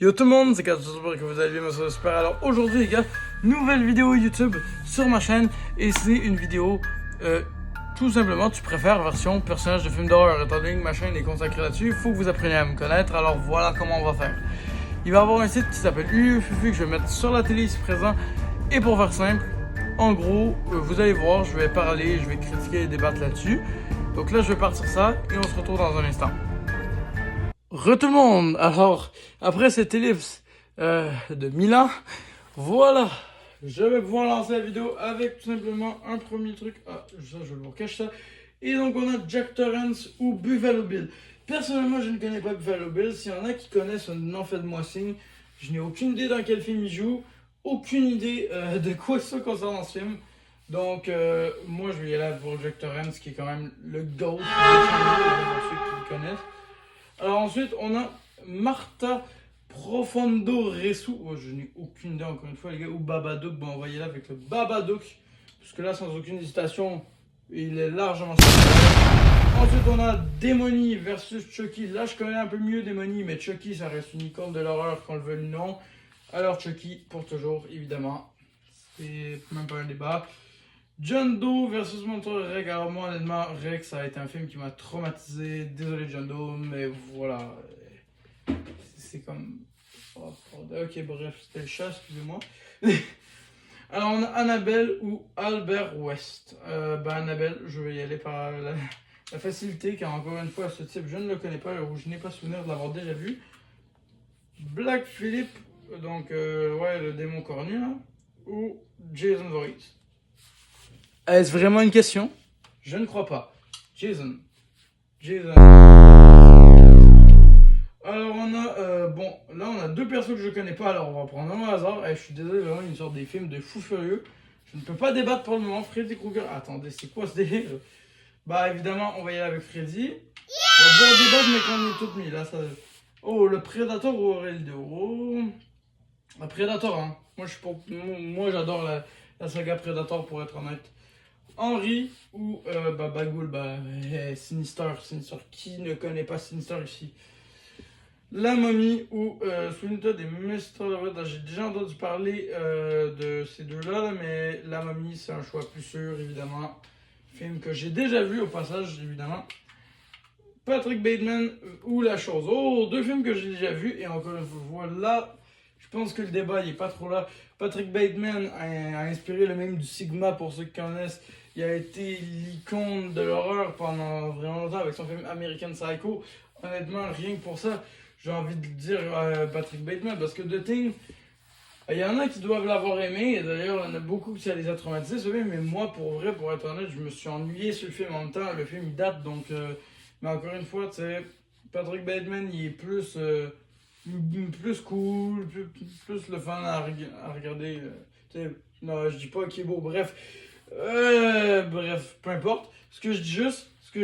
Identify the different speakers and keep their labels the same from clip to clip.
Speaker 1: Yo tout le monde, c'est Kato, j'espère que vous allez bien, moi ça va super. Alors aujourd'hui les gars, nouvelle vidéo YouTube sur ma chaîne. Et c'est une vidéo, tout simplement, tu préfères version personnage de film d'horreur. Étant donné que ma chaîne est consacrée là-dessus, il faut que vous appreniez à me connaître. Alors voilà comment on va faire. Il va y avoir un site qui s'appelle UFufu que je vais mettre sur la télé ici présent. Et pour faire simple, en gros, vous allez voir, je vais parler, je vais critiquer et débattre là-dessus. Donc là je vais partir ça et on se retrouve dans un instant. Tout le monde, alors après cette ellipse de Milan, voilà, je vais pouvoir lancer la vidéo avec tout simplement un premier truc. Ah, ça je vous cache ça. Et donc on a Jack Torrance ou Buffalo Bill. Personnellement je ne connais pas Buffalo Bill. S'il y en a qui connaissent, non, faites-moi signe. Je n'ai aucune idée dans quel film il joue, aucune idée de quoi ça concerne ce film. Donc moi je vais y aller pour Jack Torrance qui est quand même le GOAT pour ceux qui le connaissent. Alors ensuite, on a Martha Profondo Ressu. Oh, je n'ai aucune idée encore une fois les gars. Ou Babadook. Bon, on va y aller avec le Babadook. Parce que là, sans aucune hésitation, il est largement supérieur. Ensuite, on a Demony versus Chucky. Là, je connais un peu mieux Demony, mais Chucky, ça reste une icône de l'horreur qu'on le veuille ou non. Alors Chucky, pour toujours, évidemment. C'est même pas un débat. John Doe versus Monster Reg. Alors moi honnêtement, Reg ça a été un film qui m'a traumatisé. Désolé John Doe, mais voilà. C'est comme... Oh, ok bref, c'était le chat, excusez-moi. Alors on a Annabelle ou Albert West. Annabelle, je vais y aller par la facilité, car encore une fois ce type je ne le connais pas, ou je n'ai pas souvenir de l'avoir déjà vu. Black Phillip, donc ouais, le démon cornu là, ou Jason Voorhees. Est-ce vraiment une question? Je ne crois pas. Jason. Alors on a, bon, là on a deux persos que je connais pas, alors on va prendre un au hasard. Je suis désolé, vraiment une sorte des films de fou furieux. Je ne peux pas débattre pour le moment. Freddy Krueger. Attendez, c'est quoi ce délire? Évidemment, on va y aller avec Freddy. On va pouvoir débattre, mais quand on est toutes mis là, ça... Oh, le Predator ou Aurelio? Oh, le Predator, hein. Moi j'adore la saga Predator pour être honnête. Henry ou Bagoul, Sinister, qui ne connaît pas Sinister ici? La momie ou Sweeney Todd et Mr. Lovett. J'ai déjà entendu parler de ces deux-là, mais la momie c'est un choix plus sûr évidemment. Film que j'ai déjà vu au passage évidemment. Patrick Bateman ou La Chose. Oh, deux films que j'ai déjà vus et encore une fois là, je pense que le débat il est pas trop là. Patrick Bateman a inspiré le même du Sigma pour ceux qui connaissent. Il a été l'icône de l'horreur pendant vraiment longtemps avec son film American Psycho. Honnêtement, rien que pour ça, j'ai envie de dire Patrick Bateman parce que The Thing, il y en a qui doivent l'avoir aimé et d'ailleurs, il y en a beaucoup qui ça les a traumatisés ce film, mais moi, pour vrai, pour être honnête, je me suis ennuyé sur le film en même temps. Le film il date donc, mais encore une fois, tu sais, Patrick Bateman il est plus cool, plus le fun à regarder. Non, je dis pas qu'il est beau, bref, peu importe. Ce que je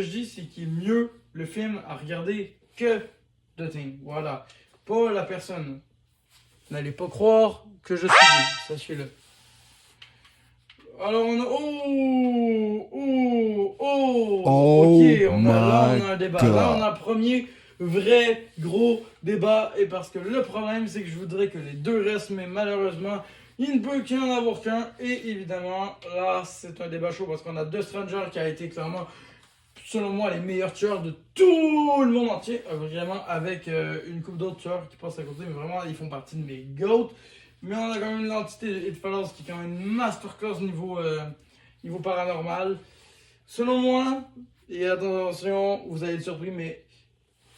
Speaker 1: dis, c'est qu'il est mieux le film à regarder que The Thing. Voilà, pas la personne. N'allez pas croire que je suis dit, sachez-le. Alors on a ok, on a un débat. Là on a un premier vrai gros débat et parce que le problème c'est que je voudrais que les deux restent mais malheureusement il ne peut qu'il n'y en avoir qu'un et évidemment là c'est un débat chaud parce qu'on a The Stranger qui a été clairement selon moi les meilleurs tueurs de tout le monde entier, vraiment avec une couple d'autres tueurs qui passent à côté mais vraiment ils font partie de mes GOAT. Mais on a quand même l'entité de It Follows qui est quand même une masterclass niveau paranormal. Selon moi, et attention, vous allez être surpris, mais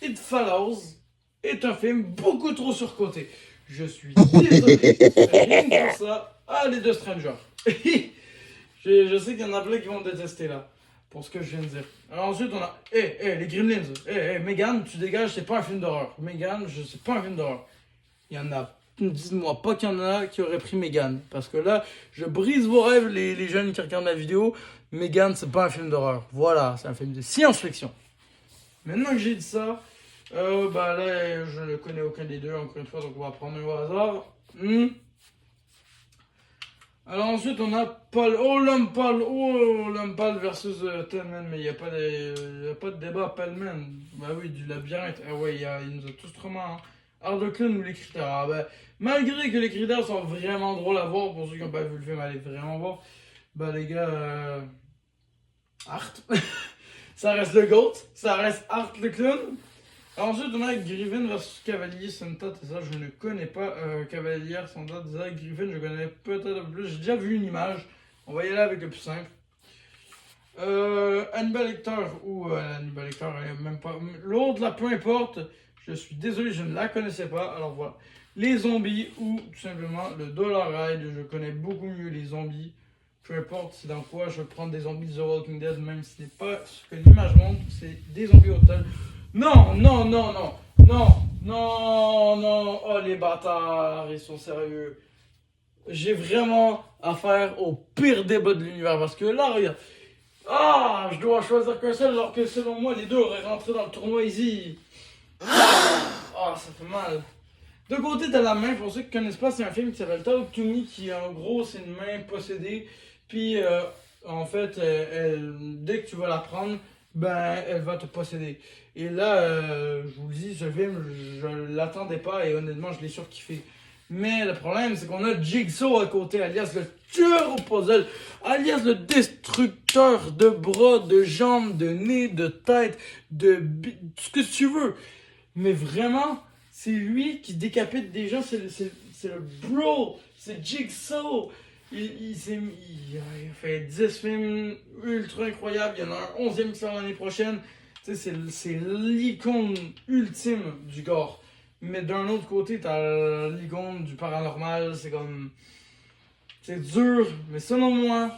Speaker 1: It Follows est un film beaucoup trop surcoté. Je suis désolé, rien que pour ça, allez The Stranger. je sais qu'il y en a plein qui vont détester là, pour ce que je viens de dire. Alors ensuite, on a, les Gremlins. Megan, tu dégages, c'est pas un film d'horreur. Megan, c'est pas un film d'horreur. Il y en a. Dites-moi pas qu'il y en a qui auraient pris Megan. Parce que là, je brise vos rêves, les jeunes qui regardent la vidéo. Megan, c'est pas un film d'horreur. Voilà, c'est un film de science-fiction. Maintenant que j'ai dit ça, là, je ne connais aucun des deux, encore une fois, donc on va prendre un au hasard. Alors ensuite, on a Paul. L'homme pâle versus Tellman, mais il n'y a pas de débat, Pellman. Bah oui, du labyrinthe. Ah ouais, il nous a tous trop marre. Hein. Alors le clown ou les critères. Ah ben, malgré que les critères sont vraiment drôles à voir, pour ceux qui n'ont pas vu le film, allez vraiment voir. Ben les gars, Art. Ça reste le GOAT, ça reste Art le clown. Ensuite, on a Griffin versus Cavalier Santa Tessa. Je ne connais pas Cavalier Santa Tessa. Griffin, je connais peut-être un peu plus. J'ai déjà vu une image. On va y aller avec le plus simple. Hannibal Lecter ou Hannibal Lecter, même pas. L'autre, là, peu importe. Je suis désolé, je ne la connaissais pas. Alors voilà. Les zombies ou tout simplement le Dollar Ride. Je connais beaucoup mieux les zombies. Peu importe c'est dans quoi, je vais prendre des zombies de The Walking Dead, même si ce n'est pas ce que l'image montre, c'est des zombies hôtels. Non, non, non, non, non, non, non, oh les bâtards, ils sont sérieux. J'ai vraiment affaire au pire débat de l'univers, parce que là, regarde, ah, je dois choisir qu'un seul, alors que selon moi, les deux auraient rentré dans le tournoi easy. Ah, ça fait mal. De côté, t'as la main, pour ceux qui connaissent pas, c'est un film qui s'appelle Talk to Me, qui en gros, c'est une main possédée, puis en fait, dès que tu vas la prendre, ben, elle va te posséder. Et là, je vous le dis, ce film, je l'attendais pas et honnêtement, je l'ai surkiffé. Mais le problème, c'est qu'on a Jigsaw à côté, alias le tueur au puzzle, alias le destructeur de bras, de jambes, de nez, de tête, tout ce que tu veux. Mais vraiment, c'est lui qui décapite des gens, c'est le bro, c'est Jigsaw. Il fait 10 films ultra incroyables, il y en a un 11e qui sort l'année prochaine. Tu sais, c'est l'icône ultime du gore. Mais d'un autre côté, t'as l'icône du paranormal, c'est comme... C'est dur, mais selon moi,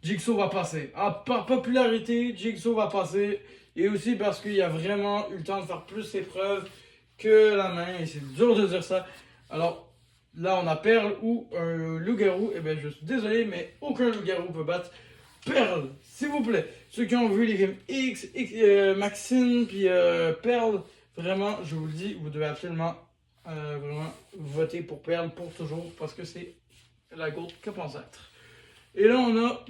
Speaker 1: Jigsaw va passer. Par popularité, Jigsaw va passer. Et aussi parce qu'il a vraiment eu le temps de faire plus ses preuves que la main. Et c'est dur de dire ça. Alors, là, on a Pearl ou un loup-garou. Et bien, je suis désolé, mais aucun loup-garou peut battre Pearl. S'il vous plaît, ceux qui ont vu les films Maxine, puis Pearl, vraiment, je vous le dis, vous devez absolument vraiment voter pour Pearl pour toujours. Parce que c'est la GOAT que pense être. Et là, on a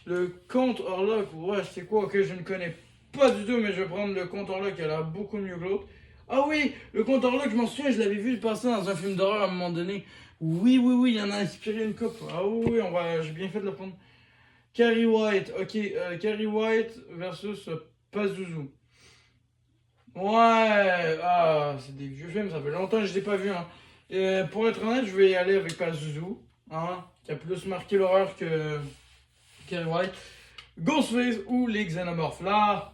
Speaker 1: le compte Orlok. Ouais, c'est quoi? Ok, je ne connais pas du tout, mais je vais prendre le compte Orlok qui a l'air beaucoup mieux que l'autre. Ah oui, le compte Orlok, je m'en souviens, je l'avais vu passer dans un film d'horreur à un moment donné. Oui, oui, oui, il en a inspiré une coupe. Ah oui, j'ai bien fait de le prendre. Carrie White, ok, Carrie White versus Pazuzu. Ouais, ah, c'est des vieux films, ça fait longtemps que je ne les ai pas vus. Hein. Pour être honnête, je vais y aller avec Pazuzu, hein, qui a plus marqué l'horreur que Carrie White. Ghostface ou les Xenomorphs. Là,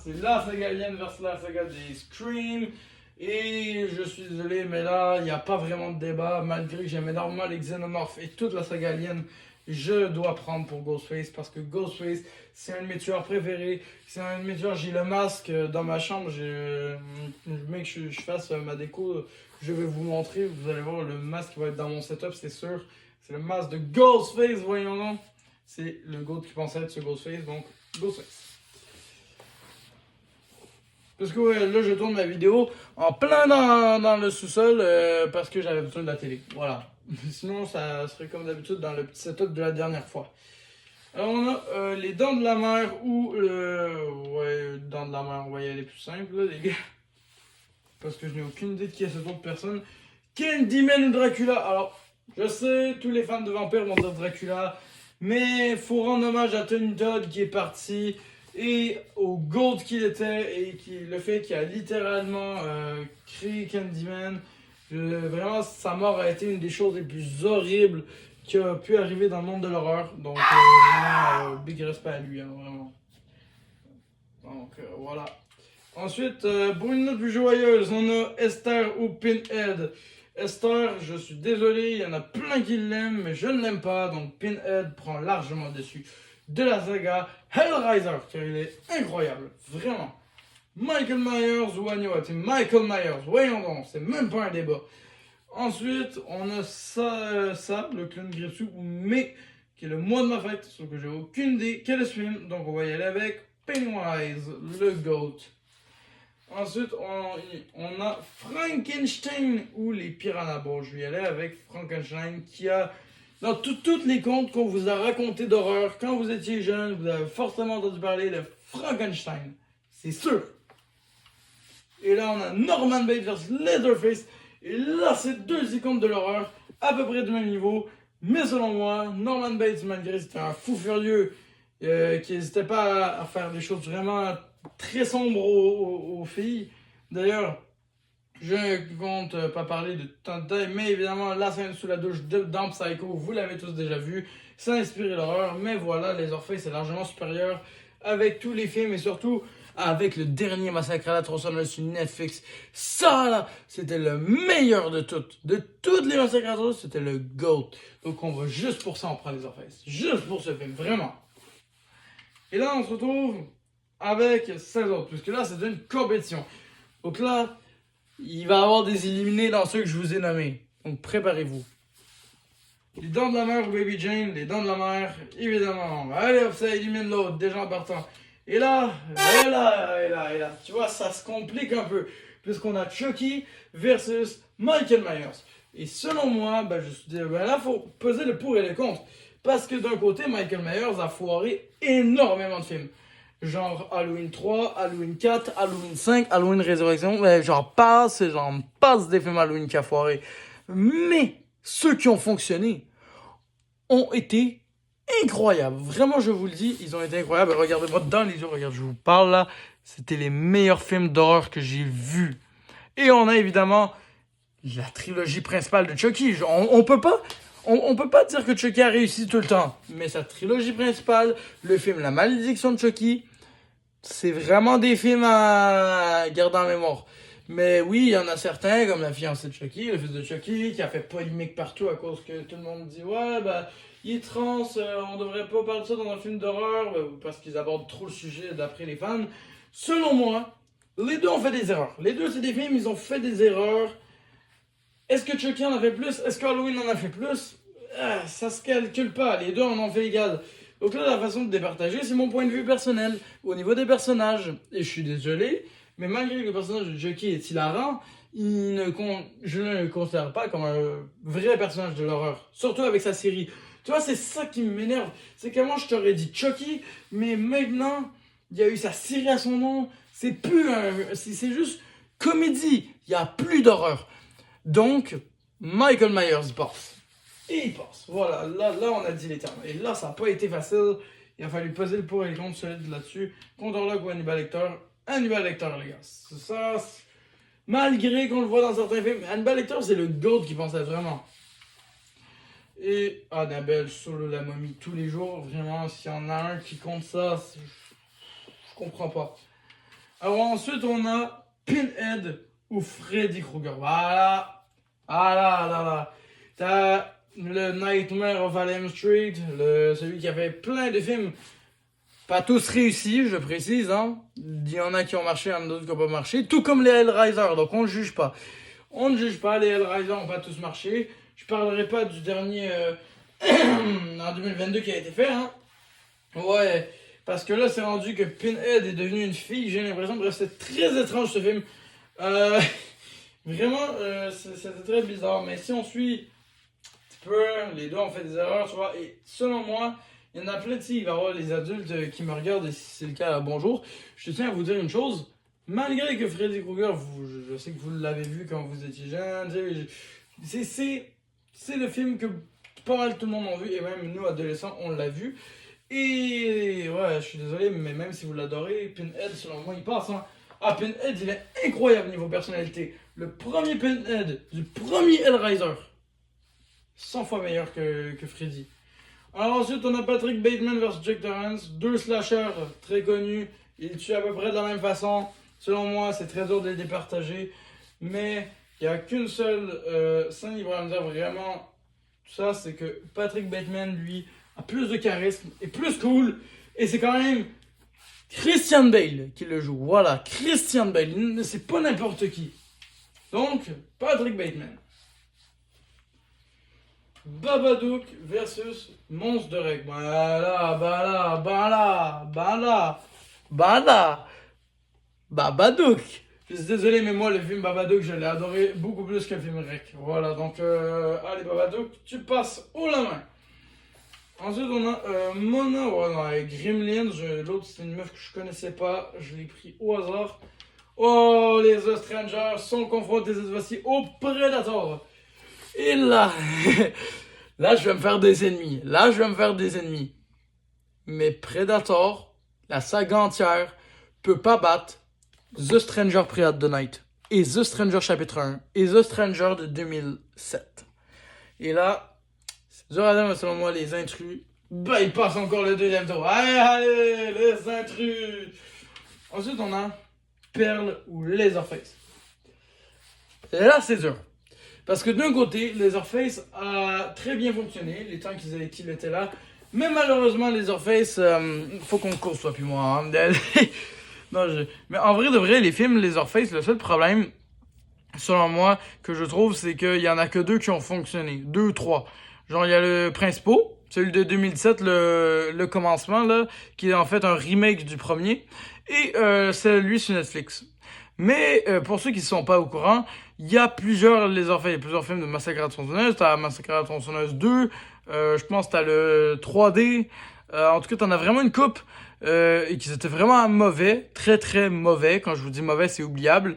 Speaker 1: c'est la saga Alien versus la saga des Scream. Et je suis désolé, mais là, il n'y a pas vraiment de débat. Malgré que j'aime énormément les Xenomorphs et toute la saga Alien, je dois prendre pour Ghostface parce que Ghostface, c'est un de mes tueurs préférés. C'est un de mes tueurs. J'ai le masque dans ma chambre. Mec, je fasse ma déco. Je vais vous montrer. Vous allez voir, le masque qui va être dans mon setup, c'est sûr. C'est le masque de Ghostface, voyons donc. C'est le GOAT qui pensait être ce Ghostface, donc Ghostface. Parce que ouais, là, je tourne ma vidéo en plein dans le sous-sol parce que j'avais besoin de la télé. Voilà. Sinon, ça serait comme d'habitude dans le petit setup de la dernière fois. Alors, on a les dents de la mer ou ouais, dents de la mer, on va y aller plus simple, là, les gars. Parce que je n'ai aucune idée de qui est cette autre personne. Candyman ou Dracula? Alors, je sais, tous les fans de vampires vont dire Dracula. Mais il faut rendre hommage à Tony Todd qui est parti et au GOAT qu'il était et le fait qu'il a littéralement créé Candyman. Vraiment, sa mort a été une des choses les plus horribles qui a pu arriver dans le monde de l'horreur. Donc, vraiment, big respect à lui, hein, vraiment. Donc, voilà. Ensuite, pour une note plus joyeuse, on a Esther ou Pinhead. Esther, je suis désolé, il y en a plein qui l'aiment, mais je ne l'aime pas, donc Pinhead prend largement dessus de la saga Hellraiser, car il est incroyable, vraiment. Michael Myers ou Aníbal, c'est Michael Myers, voyons donc, c'est même pas un débat. Ensuite, on a ça, le clown Grisou, mais qui est le mois de ma fête, sauf que j'ai aucune idée quel est ce film, donc on va y aller avec Pennywise, le GOAT. Ensuite, on a Frankenstein ou les Piranha. Bon, je vais y aller avec Frankenstein qui a... Dans toutes les contes qu'on vous a racontés d'horreur, quand vous étiez jeune, vous avez forcément entendu parler de Frankenstein. C'est sûr. Et là, on a Norman Bates versus Leatherface. Et là, c'est deux icônes de l'horreur, à peu près du même niveau. Mais selon moi, Norman Bates, malgré que c'était un fou furieux, qui n'hésitait pas à faire des choses vraiment très sombres aux filles. D'ailleurs, je ne compte pas parler de tant de détails, mais évidemment, la scène sous la douche dans Psycho, vous l'avez tous déjà vu, ça a inspiré l'horreur, mais voilà, Leatherface est largement supérieur avec tous les films et surtout avec le dernier Massacre à la tronçonneuse sur Netflix. Ça là, c'était le meilleur de toutes. De toutes les Massacres à la tronçonneuse, c'était le GOAT. Donc on va juste pour ça, on prend Leatherface. Juste pour ce film, vraiment. Et là, on se retrouve avec 16 autres, puisque là, c'est une compétition. Donc là, il va y avoir des éliminés dans ceux que je vous ai nommés. Donc préparez-vous. Les Dents de la Mer, Baby Jane, les Dents de la Mer, évidemment. Allez hop, ça élimine l'autre, déjà en partant. Et là, tu vois, ça se complique un peu. Puisqu'on a Chucky versus Michael Myers. Et selon moi, je me suis dit, là, il faut peser le pour et le contre. Parce que d'un côté, Michael Myers a foiré énormément de films. Genre Halloween 3, Halloween 4, Halloween 5, Halloween Résurrection. J'en passe des films Halloween qui a foiré. Mais ceux qui ont fonctionné ont été incroyables. Vraiment, je vous le dis, ils ont été incroyables. Regardez-moi dans les yeux, regarde, je vous parle là. C'était les meilleurs films d'horreur que j'ai vus. Et on a évidemment la trilogie principale de Chucky. On peut pas dire que Chucky a réussi tout le temps. Mais sa trilogie principale, le film La Malédiction de Chucky, c'est vraiment des films à garder en mémoire. Mais oui, il y en a certains, comme La fiancée de Chucky, le fils de Chucky, qui a fait polémique partout à cause que tout le monde dit « Ouais, il est trans, on devrait pas parler de ça dans un film d'horreur, parce qu'ils abordent trop le sujet d'après les fans. » Selon moi, les deux ont fait des erreurs. Les deux, c'est des films, ils ont fait des erreurs. Est-ce que Chucky en a fait plus? Est-ce que Halloween en a fait plus? Ça se calcule pas, les deux en ont fait égal. Donc là, la façon de départager, c'est mon point de vue personnel au niveau des personnages. Et je suis désolé, mais malgré que le personnage de Chucky est hilarant, je ne le considère pas comme un vrai personnage de l'horreur. Surtout avec sa série. Tu vois, c'est ça qui m'énerve. C'est qu'avant, je t'aurais dit Chucky, mais maintenant, il y a eu sa série à son nom. C'est c'est juste comédie. Il n'y a plus d'horreur. Donc, Michael Myers passe. Et il passe. Voilà, là on a dit les termes. Et là, ça n'a pas été facile. Il a fallu peser le pour et le contre solide là-dessus. Contrôleur ou Hannibal Lecter. Hannibal Lecter, les gars. C'est ça. Malgré qu'on le voit dans certains films, Hannibal Lecter, c'est le GOAT qui pensait vraiment. Et Annabelle, Solo, la momie, tous les jours. Vraiment, s'il y en a un qui compte ça, je comprends pas. Alors ensuite, on a Pinhead ou Freddy Krueger. Voilà. Là. T'as le Nightmare of Elm Street, celui qui a fait plein de films. Pas tous réussis, je précise. Hein. Il y en a qui ont marché, il y en a d'autres qui n'ont pas marché. Tout comme les Hellraiser, donc on ne juge pas. On ne juge pas, les Hellraiser n'ont pas tous marché. Je parlerai pas du dernier en 2022 qui a été fait. Hein. Ouais, parce que là, c'est rendu que Pinhead est devenu une fille, j'ai l'impression. Bref, c'est très étrange ce film. Vraiment, c'était très bizarre. Mais si on suit un peu, les deux ont fait des erreurs, tu vois. Et selon moi, il y en a plein de il va y avoir les adultes qui me regardent, et si c'est le cas, bonjour. Je tiens à vous dire une chose. Malgré que Freddy Krueger, je sais que vous l'avez vu quand vous étiez jeune, c'est le film que pas mal tout le monde a vu, et même nous, adolescents, on l'a vu. Et ouais, je suis désolé, mais même si vous l'adorez, Pinhead, selon moi, il passe. Hein. Pinhead, il est incroyable niveau personnalité. Le premier Pinhead du premier Hellraiser, 100 fois meilleur que Freddy. Alors ensuite, on a Patrick Bateman vs Jack Torrance, deux slashers très connus. Ils tuent à peu près de la même façon. Selon moi, c'est très dur de les départager. Mais il n'y a qu'une seule scène qui va me dire vraiment tout ça, c'est que Patrick Bateman, lui, a plus de charisme et plus cool. Et c'est quand même Christian Bale qui le joue. Voilà, Christian Bale. C'est pas n'importe qui. Donc, Patrick Bateman. Babadook versus Monstre de Rec. Babadook. Je suis désolé, mais moi, le film Babadook, je l'ai adoré beaucoup plus que le film Rec. Voilà, donc, allez, Babadook, tu passes haut la main. Ensuite, on a Mona, Gremlins. L'autre, c'est une meuf que je connaissais pas. Je l'ai pris au hasard. Oh, les The Strangers sont confrontés cette fois-ci au Predator. Et là, là, je vais me faire des ennemis. Là, je vais me faire des ennemis. Mais Predator, la saga entière, peut pas battre The Stranger Pre the Night, et The Stranger chapitre 1, et The Stranger de 2007. Et là, c'est dur à dire, mais selon moi, les intrus, bah, ils passent encore le deuxième tour. Allez, allez, les intrus. Ensuite, on a Pearl ou Leatherface. Et là, c'est dur. Parce que d'un côté, Leatherface a très bien fonctionné, les temps qu'il était là. Mais malheureusement, Leatherface, faut qu'on course, toi puis moi. Hein. Non, mais en vrai de vrai, les films Leatherface, le seul problème, selon moi, que je trouve, c'est qu'il y en a que 2 qui ont fonctionné. 2 ou 3. Genre, il y a le Principal, celui de 2007, le commencement, là, qui est en fait un remake du premier. Et celui sur Netflix. Mais pour ceux qui ne sont pas au courant, il y a plusieurs Leatherface, il y a plusieurs films de Massacre à la tronçonneuse. T'as Massacre à la tronçonneuse 2, je pense que t'as le 3D. En tout cas, t'en as vraiment une coupe. Et qui étaient vraiment mauvais, très très mauvais. Quand je vous dis mauvais, c'est oubliable.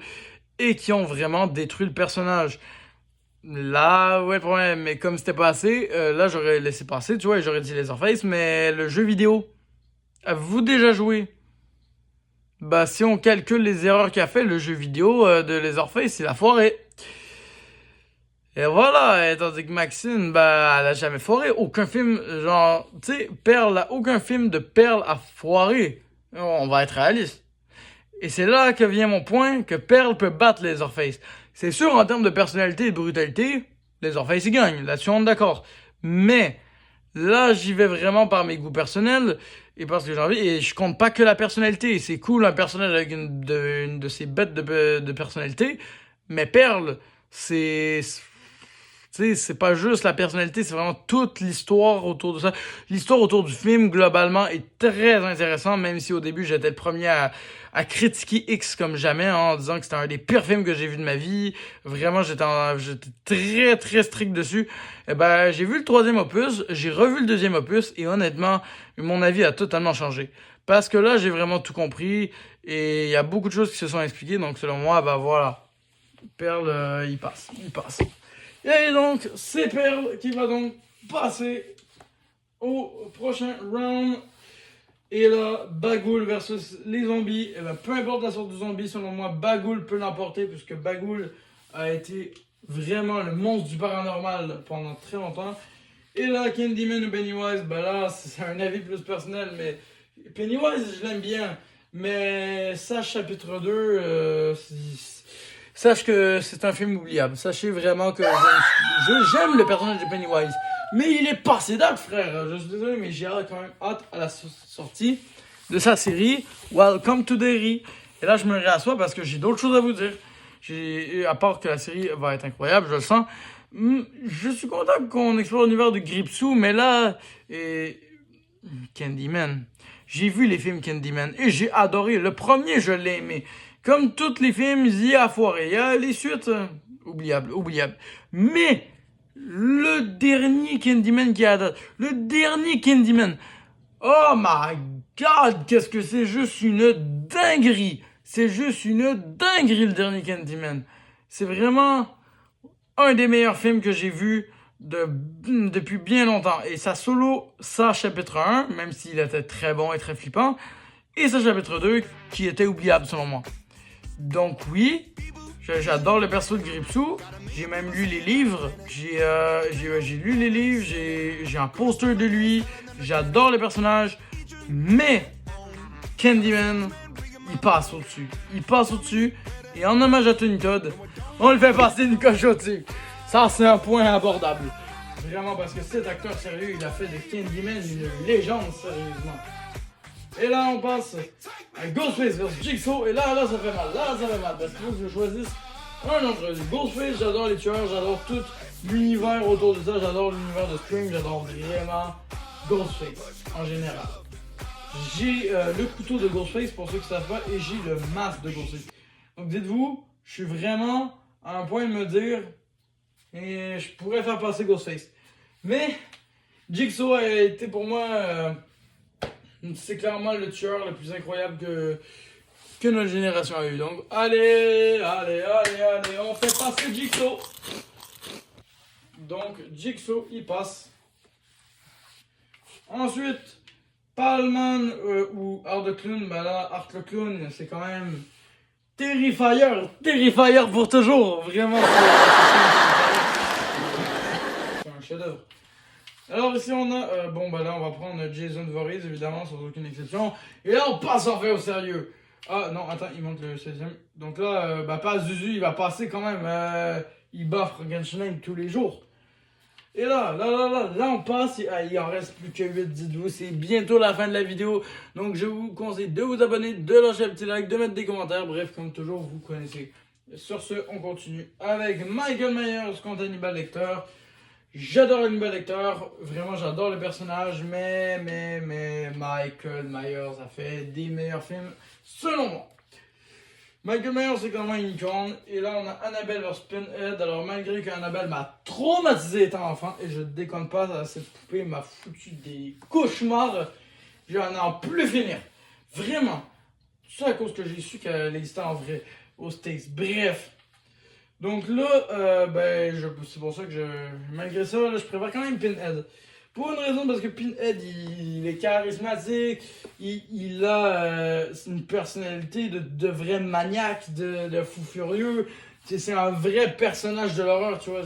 Speaker 1: Et qui ont vraiment détruit le personnage. Là, ouais, le problème, mais comme c'était pas assez, là j'aurais laissé passer, tu vois, et j'aurais dit Leatherface, mais le jeu vidéo, avez-vous déjà joué? Bah, si on calcule les erreurs qu'a fait le jeu vidéo de Leatherface, il a foiré. Et voilà, et tandis que Maxine, bah, elle a jamais foiré. Aucun film, genre, tu sais, Pearl, aucun film de Pearl a foiré. On va être réaliste. Et c'est là que vient mon point, que Pearl peut battre Leatherface. C'est sûr, en termes de personnalité et de brutalité, Leatherface, il gagne. Là-dessus, on est d'accord. Mais, là, j'y vais vraiment par mes goûts personnels, et parce que j'ai envie, et je compte pas que la personnalité. C'est cool, un personnage avec une de ces bêtes de personnalité. Mais Pearl, c'est... Tu sais, c'est pas juste la personnalité, c'est vraiment toute l'histoire autour de ça. L'histoire autour du film, globalement, est très intéressante, même si au début, j'étais le premier à critiquer X comme jamais, hein, en disant que c'était un des pires films que j'ai vu de ma vie. Vraiment, j'étais très, très strict dessus. Et ben, j'ai vu le 3e opus, j'ai revu le 2e opus, et honnêtement, mon avis a totalement changé. Parce que là, j'ai vraiment tout compris, et il y a beaucoup de choses qui se sont expliquées, donc selon moi, bah voilà. Pearl, il passe. Et donc, c'est Pearl qui va donc passer au prochain round. Et là, Bagoul versus les zombies. Et ben, peu importe la sorte de zombie, selon moi, Bagoul peut l'emporter, puisque Bagoul a été vraiment le monstre du paranormal pendant très longtemps. Et là, Candyman ou Pennywise, ben là, c'est un avis plus personnel, mais Pennywise, je l'aime bien. Mais ça, chapitre 2, sache que c'est un film oubliable. Sachez vraiment que j'aime le personnage de Pennywise. Mais il est passé date, frère. Je suis désolé, mais j'ai quand même hâte à la sortie de sa série Welcome to Derry. Et là, je me réassois parce que j'ai d'autres choses à vous dire. À part que la série va être incroyable, je le sens. Je suis content qu'on explore l'univers de Gripsou, mais là... Candyman. J'ai vu les films Candyman et j'ai adoré. Le premier, je l'ai aimé. Comme tous les films, il y a foiré. Il y a les suites, oubliable. Mais, le dernier Candyman qui a date, le dernier Candyman, oh my god, qu'est-ce que c'est juste une dinguerie. C'est juste une dinguerie, le dernier Candyman. C'est vraiment un des meilleurs films que j'ai vu depuis bien longtemps. Et ça solo, ça chapitre 1, même s'il était très bon et très flippant, et ça chapitre 2, qui était oubliable selon moi. Donc oui, j'adore le perso de Gripsou. J'ai même lu les livres. J'ai lu les livres. J'ai un poster de lui. J'adore le personnage. Mais Candyman, il passe au-dessus. Et en hommage à Tony Todd, on le fait passer une coche au-dessus. Ça, c'est un point abordable. Vraiment, parce que cet acteur sérieux, il a fait de Candyman une légende, sérieusement. Et là, on passe à Ghostface vs Jigsaw. Et là, ça fait mal. Parce qu'il faut que je choisisse un d'entre eux. Ghostface, j'adore les tueurs. J'adore tout l'univers autour de ça. J'adore l'univers de Scream. J'adore vraiment Ghostface en général. J'ai le couteau de Ghostface pour ceux qui savent pas. Et j'ai le masque de Ghostface. Donc dites-vous, je suis vraiment à un point de me dire... Et je pourrais faire passer Ghostface. Mais Jigsaw a été pour moi... c'est clairement le tueur le plus incroyable que notre génération a eu. Donc, allez, on fait passer Jigsaw. Donc, Jigsaw, il passe. Ensuite, Palman ou Art the Clown. Ben là, Art the Clown, c'est quand même Terrifier pour toujours. Vraiment, c'est un chef-d'œuvre. Alors ici on a, bon ben là on va prendre Jason Voorhees évidemment sans aucune exception. Et là on passe enfin au sérieux. Ah non attends il manque le 16e. Donc là pas Zuzu il va passer quand même. Il bat Frankenstein tous les jours. Et là on passe, il en reste plus que 8, dites-vous, c'est bientôt la fin de la vidéo. Donc je vous conseille de vous abonner, de lâcher un petit like, de mettre des commentaires, bref comme toujours vous connaissez. Sur ce on continue avec Michael Myers contre Hannibal Lecter. J'adore Hannibal Lecter, vraiment j'adore le personnage, mais Michael Myers a fait des meilleurs films selon moi. Michael Myers c'est quand même une icône, et là on a Annabelle vs Pinhead, alors malgré qu'Annabelle m'a traumatisé étant enfant, et je déconne pas, cette poupée m'a foutu des cauchemars, je n'en plus finir, vraiment, c'est à cause que j'ai su qu'elle existait en vrai, aux States, bref. Donc là, c'est pour ça que malgré ça, là, je préfère quand même Pinhead. Pour une raison, parce que Pinhead, il est charismatique, il a une personnalité de vrai maniaque, de fou furieux. C'est un vrai personnage de l'horreur, tu vois.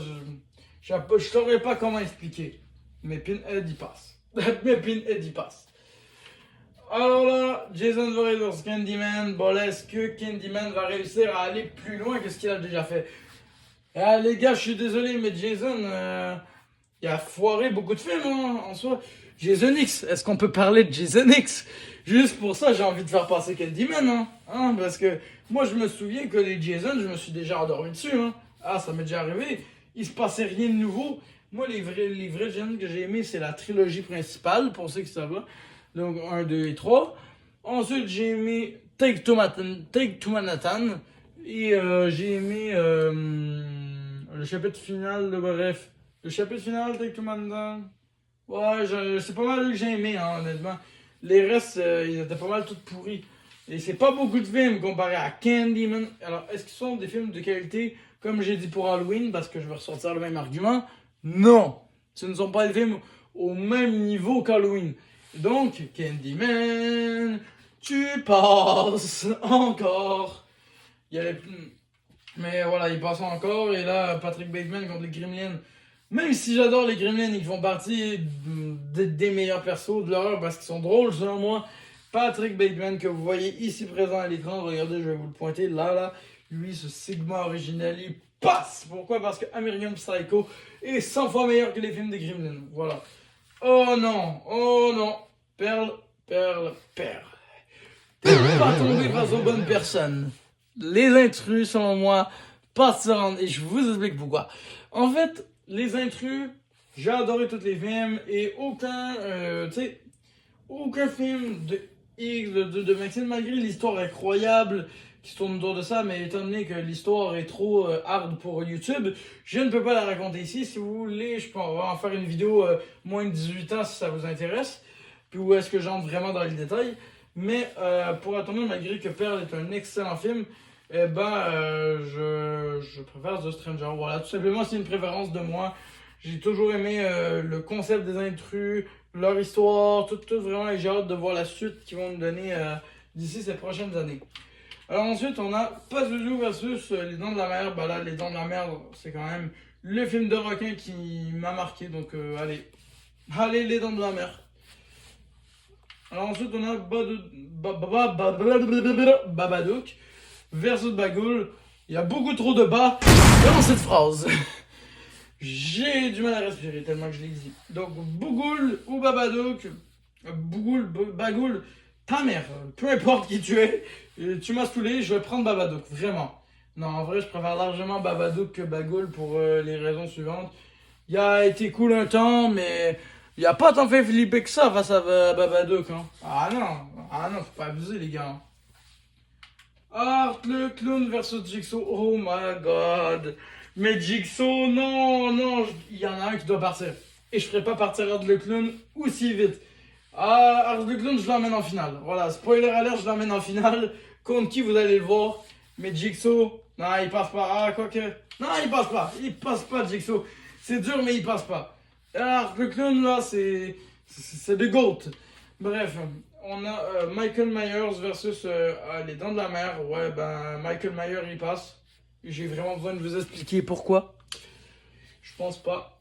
Speaker 1: Je saurais pas comment expliquer. Mais Pinhead, il passe. Alors là, Jason Voorhees vs Candyman. Bon là, est-ce que Candyman va réussir à aller plus loin que ce qu'il a déjà fait? Ah les gars, je suis désolé, mais Jason, il a foiré beaucoup de films en soi. Jason X, est-ce qu'on peut parler de Jason X? Juste pour ça, j'ai envie de faire passer Candyman, parce que moi je me souviens que les Jason, je me suis déjà endormi dessus, Ah, ça m'est déjà arrivé, il se passait rien de nouveau. Moi, les vrais Jason que j'ai aimés, c'est la trilogie principale, pour ceux qui savent là. Donc 1, 2 et 3. Ensuite, j'ai aimé Take Two Manhattan. Et j'ai aimé le chapitre final, bref. Le chapitre final, Take Two Manhattan. Ouais, c'est pas mal que j'ai aimé, honnêtement. Les restes, ils étaient pas mal tous pourris. Et c'est pas beaucoup de films comparé à Candyman. Alors, est-ce qu'ils sont des films de qualité, comme j'ai dit pour Halloween, parce que je vais ressortir le même argument? Non! Ce ne sont pas des films au même niveau qu'Halloween. Donc, Candyman, tu passes encore. Mais voilà, il passe encore. Et là, Patrick Bateman contre les Gremlins. Même si j'adore les Gremlins, ils font partie des meilleurs persos de l'horreur parce qu'ils sont drôles selon moi. Patrick Bateman que vous voyez ici présent à l'écran, regardez, je vais vous le pointer là. Lui, ce Sigma original, il passe. Pourquoi? Parce que American Psycho est 100 fois meilleur que les films des Gremlins. Voilà. Oh non. Perle. T'es pas tombé face aux bonnes personnes. Les intrus, selon moi, passeront. Et je vous explique pourquoi. En fait, les intrus, j'ai adoré tous les films. Et aucun film de X, de Maxime, malgré l'histoire incroyable qui se tourne autour de ça, mais étant donné que l'histoire est trop hard pour YouTube, je ne peux pas la raconter ici. Si vous voulez, je peux en faire une vidéo moins de 18 ans si ça vous intéresse. Puis où est-ce que j'entre vraiment dans les détails. Mais pour attendre, malgré que Pearl est un excellent film, je préfère The Stranger. Voilà, tout simplement, c'est une préférence de moi. J'ai toujours aimé le concept des intrus, leur histoire, tout vraiment, et j'ai hâte de voir la suite qu'ils vont nous donner d'ici ces prochaines années. Alors ensuite, on a Pazuzu versus Les Dents de la Mer. Bah là, Les Dents de la Mer, c'est quand même le film de requin qui m'a marqué. Donc allez, Les Dents de la Mer. Alors ensuite, on a Babadook versus Bagoul. Il y a beaucoup trop de bas dans cette phrase. J'ai du mal à respirer tellement que je l'ai dit. Donc, Bougoul ou Babadook, Bagoul, ta mère, peu importe qui tu es, tu m'as saoulé, je vais prendre Babadook, vraiment. Non, en vrai, je préfère largement Babadook que Bagoul pour les raisons suivantes. Il a été cool un temps, mais il a pas tant fait flipper que ça face à Babadook. Ah non, faut pas abuser, les gars. Art le Clown versus Jigsaw, oh my god. Mais Jigsaw, non, il y en a un qui doit partir. Et je ferai pas partir Art le Clown aussi vite. Art le Clown, je l'emmène en finale. Voilà, spoiler alert, je l'emmène en finale. contre qui vous allez le voir. Mais Jigsaw, non, il passe pas. Ah, quoique. Non, il passe pas. Il passe pas, Jigsaw. C'est dur, mais il passe pas. Alors, le clown, là, c'est de GOAT. Bref, on a Michael Myers versus les Dents de la Mer. Ouais, ben, Michael Myers, il passe. J'ai vraiment besoin de vous expliquer pourquoi. Je pense pas.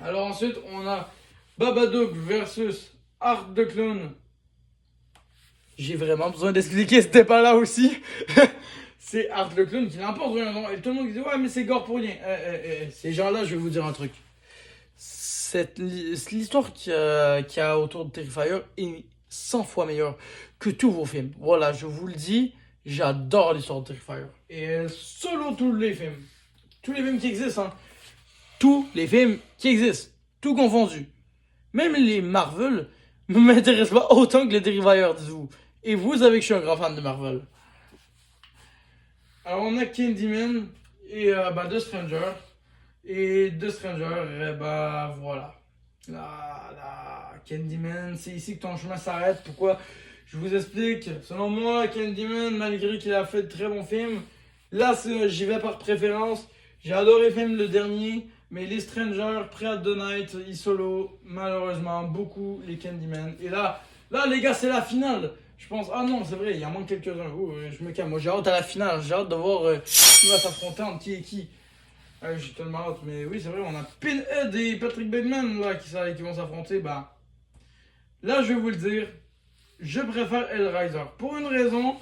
Speaker 1: Alors ensuite, on a Babadook versus Art the Clown. J'ai vraiment besoin d'expliquer, c'était pas là aussi. C'est Art the Clown qui l'emporte vraiment. Et tout le monde dit, ouais, mais c'est gore pour rien. Ces gens-là, je vais vous dire un truc. L'histoire qu'il y a autour de Terrifier est 100 fois meilleure que tous vos films. Voilà, je vous le dis, j'adore l'histoire de Terrifier. Et solo tous les films. Tous les films qui existent, hein. Tous les films qui existent. Tout confondu. Même les Marvel ne m'intéressent pas autant que les Terrifier, dites-vous. Et vous savez que je suis un grand fan de Marvel. Alors on a Candyman et The Stranger. Et The Stranger, voilà. Là, Candyman, c'est ici que ton chemin s'arrête. Pourquoi? Je vous explique. Selon moi, Candyman, malgré qu'il a fait de très bons films, là, j'y vais par préférence. J'ai adoré le film le dernier, mais les Strangers, Prey at the Night, Solo, malheureusement, beaucoup les Candyman. Et là, les gars, c'est la finale. Je pense, ah non, c'est vrai, il y en manque quelques-uns. Je me calme. Moi, j'ai hâte à la finale. J'ai hâte de voir qui va s'affronter entre qui et qui. J'ai tellement hâte, mais oui, c'est vrai, on a Pinhead et Patrick Bateman là, qui vont s'affronter. Bah, là, je vais vous le dire, je préfère Hellraiser. Pour une raison,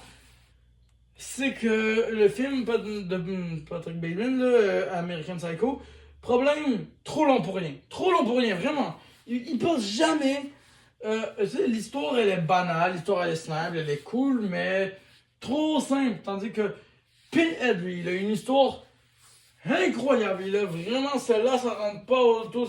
Speaker 1: c'est que le film de Patrick Bateman, American Psycho, problème, trop long pour rien. Trop long pour rien, vraiment. Il passe jamais. L'histoire, elle est banale, l'histoire, elle est simple, elle est cool, mais trop simple. Tandis que Pinhead, lui, il a une histoire incroyable. Il a vraiment, celle-là, ça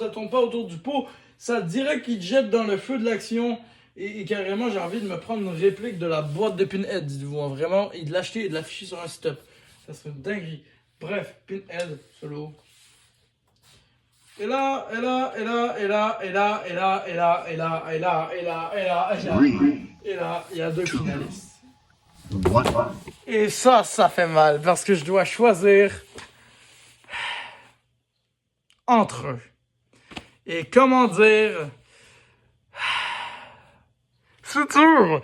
Speaker 1: tombe pas autour du pot. Ça dirait qu'il te jette dans le feu de l'action. Et carrément, j'ai envie de me prendre une réplique de la boîte de Pinhead, dites-vous, hein, vraiment, et de l'acheter et de l'afficher sur un stop. Ça serait une dinguerie. Bref, Pinhead, solo. Et là, il y a deux finalistes. Et ça fait mal, parce que je dois choisir entre eux. Et comment dire... C'est dur.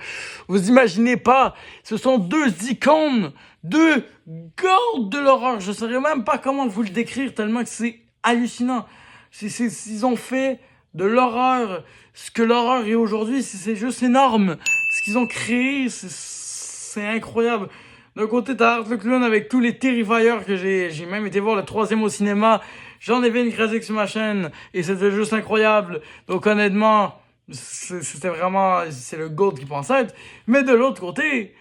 Speaker 1: Vous imaginez pas, ce sont deux icônes, deux gods de l'horreur. Je ne saurais même pas comment vous le décrire tellement que c'est hallucinant. Ils ont fait de l'horreur ce que l'horreur est aujourd'hui. C'est juste énorme. Ce qu'ils ont créé, c'est incroyable. D'un côté, t'as Art the Clown avec tous les Terrifiers que j'ai même été voir le 3e au cinéma. J'en ai vu une critique sur ma chaîne et c'était juste incroyable. Donc honnêtement, c'était vraiment, c'est le GOAT qui pense être. Mais de l'autre côté,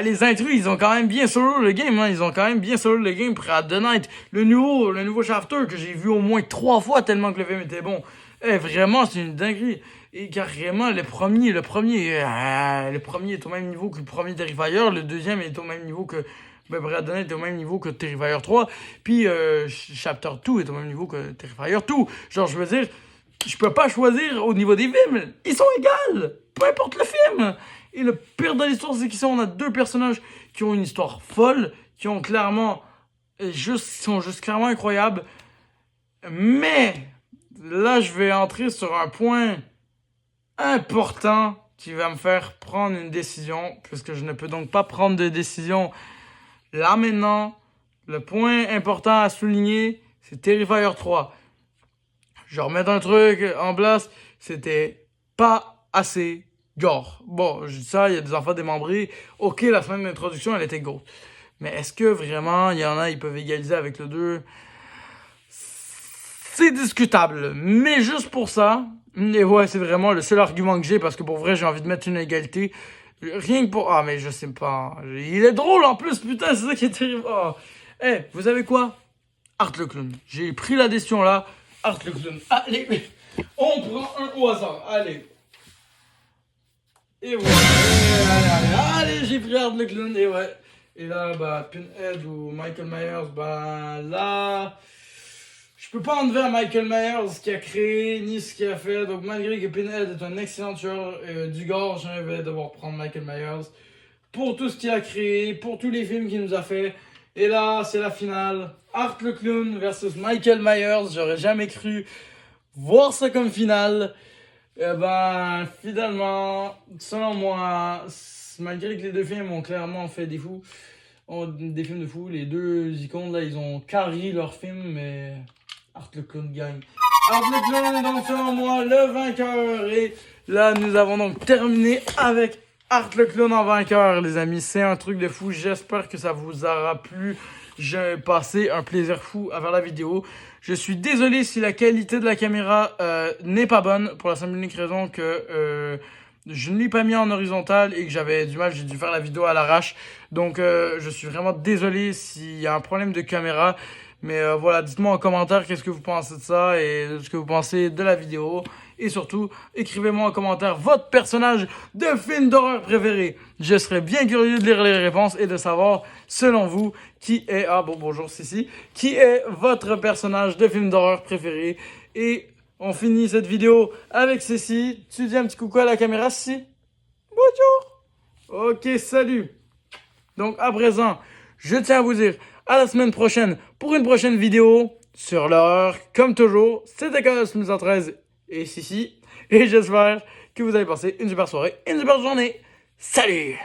Speaker 1: les intrus, ils ont quand même bien solo le game, hein. Ils ont quand même bien solo le game pour The Night. Le nouveau Shafter que j'ai vu au moins 3 fois tellement que le film était bon. Vraiment, c'est une dinguerie. Et carrément, le premier est au même niveau que le premier Terrifier. Le deuxième est au même niveau que... Brad Night est au même niveau que Terrifier 3. Puis Chapter 2 est au même niveau que Terrifier 2. Genre, je veux dire, je peux pas choisir au niveau des films. Ils sont égaux. Peu importe le film. Et le pire de l'histoire, c'est qu'ici, on a deux personnages qui ont une histoire folle, qui ont clairement... sont juste clairement incroyables. Mais, là, je vais entrer sur un point important qui va me faire prendre une décision, puisque je ne peux donc pas prendre de décision là maintenant. Le point important à souligner, c'est Terrifier 3. Je remets un truc en place, c'était pas assez gore. Bon, je dis ça, il y a des enfants démembrés. Ok, la fin de l'introduction, elle était grosse. Mais est-ce que vraiment, il y en a, ils peuvent égaliser avec le 2? C'est discutable. Mais juste pour ça, et ouais, c'est vraiment le seul argument que j'ai, parce que pour vrai, j'ai envie de mettre une égalité. Rien que pour... Ah, mais je sais pas. Il est drôle en plus, putain, c'est ça qui est terrible. Oh. Vous savez quoi? Art the Clown. J'ai pris la décision là. Art the Clown. Allez, on prend un au hasard. Allez. Et voilà. Allez, j'ai pris Art the Clown. Et ouais. Et là, Pinhead ou Michael Myers, là... Je peux pas enlever à Michael Myers ce qu'il a créé, ni ce qu'il a fait. Donc malgré que Pinhead est un excellent tueur du gore, je vais devoir prendre Michael Myers. pour tout ce qu'il a créé, pour tous les films qu'il nous a fait. Et là, c'est la finale. Art le Clown versus Michael Myers. J'aurais jamais cru voir ça comme finale. Eh ben, finalement, selon moi, malgré que les deux films ont clairement fait des fous, des films de fous, les deux icônes là, ils ont carré leur film, mais Art le Clown gagne. Art le Clown est donc selon moi le vainqueur. Et là, nous avons donc terminé avec Art le Clown en vainqueur, les amis. C'est un truc de fou. J'espère que ça vous aura plu. J'ai passé un plaisir fou à faire la vidéo. Je suis désolé si la qualité de la caméra n'est pas bonne, pour la simple et unique raison que je ne l'ai pas mis en horizontal et que j'avais du mal, j'ai dû faire la vidéo à l'arrache. Donc je suis vraiment désolé s'il y a un problème de caméra. Mais voilà, dites-moi en commentaire qu'est-ce que vous pensez de ça et de ce que vous pensez de la vidéo. Et surtout, écrivez-moi en commentaire votre personnage de film d'horreur préféré. Je serais bien curieux de lire les réponses et de savoir, selon vous, qui est... Ah bon, bonjour Cici. Qui est votre personnage de film d'horreur préféré? Et on finit cette vidéo avec Cici. Tu dis un petit coucou à la caméra, Cici? Bonjour. Ok, salut. Donc à présent, je tiens à vous dire à la semaine prochaine pour une prochaine vidéo sur l'horreur. Comme toujours, c'était Carlos 1913 et Cici. Et j'espère que vous avez passé une super soirée, une super journée. Salut!